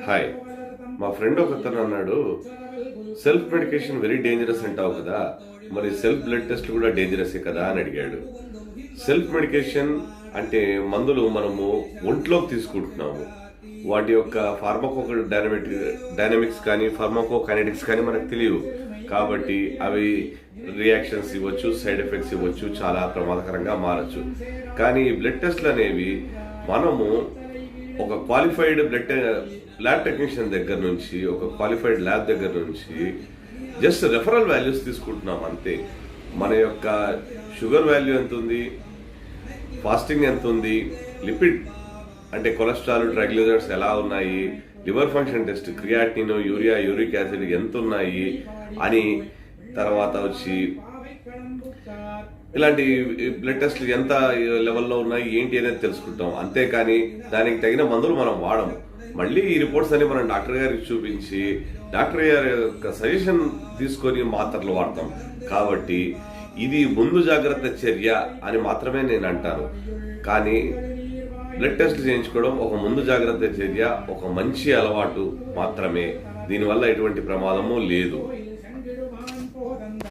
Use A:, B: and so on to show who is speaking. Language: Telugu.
A: హాయ్, మా ఫ్రెండ్ ఒకతను అన్నాడు, సెల్ఫ్ మెడికేషన్ వెరీ డేంజరస్ అంటావు కదా, మరి సెల్ఫ్ బ్లడ్ టెస్ట్ కూడా డేంజరసే కదా అని అడిగాడు. సెల్ఫ్ మెడికేషన్ అంటే మందులు మనము ఒంట్లోకి తీసుకుంటున్నాము. వాటి యొక్క ఫార్మకో డైనమిక్స్ కానీ ఫార్మకో కైనెటిక్స్ కానీ మనకు తెలియవు. కాబట్టి అవి రియాక్షన్స్ ఇవ్వచ్చు, సైడ్ ఎఫెక్ట్స్ ఇవ్వచ్చు, చాలా ప్రమాదకరంగా మారచ్చు. కానీ బ్లడ్ టెస్ట్లు అనేవి మనము ఒక క్వాలిఫైడ్ ల్యాబ్ టెక్నీషియన్ దగ్గర నుంచి, ఒక క్వాలిఫైడ్ ల్యాబ్ దగ్గర నుంచి జస్ట్ రెఫరల్ వాల్యూస్ తీసుకుంటున్నాం అంతే. మన యొక్క షుగర్ వాల్యూ ఎంత ఉంది, ఫాస్టింగ్ ఎంత ఉంది, లిపిడ్ అంటే కొలెస్ట్రాల్, ట్రైగ్లిజరైడ్స్ ఎలా ఉన్నాయి, liver function test, creatinine, urea, uric acid ఎంత ఉన్నాయి అని, తర్వాత వచ్చి ఇలాంటి బ్లడ్ టెస్ట్లు ఎంత లెవెల్లో ఉన్నాయి ఏంటి అనేది తెలుసుకుంటాం. అంతేకాని దానికి తగిన మందులు మనం వాడము. మళ్ళీ ఈ రిపోర్ట్స్ అన్ని మనం డాక్టర్ గారికి చూపించి డాక్టర్ గారి యొక్క సజెషన్ తీసుకొని మాత్రలు వాడతాం. కాబట్టి ఇది ముందు జాగ్రత్త చర్య అని మాత్రమే నేను అంటాను. కానీ బ్లడ్ టెస్ట్ చేయించుకోవడం ఒక ముందు జాగ్రత్త చర్య, ఒక మంచి అలవాటు మాత్రమే. దీనివల్ల ఎటువంటి ప్రమాదము లేదు.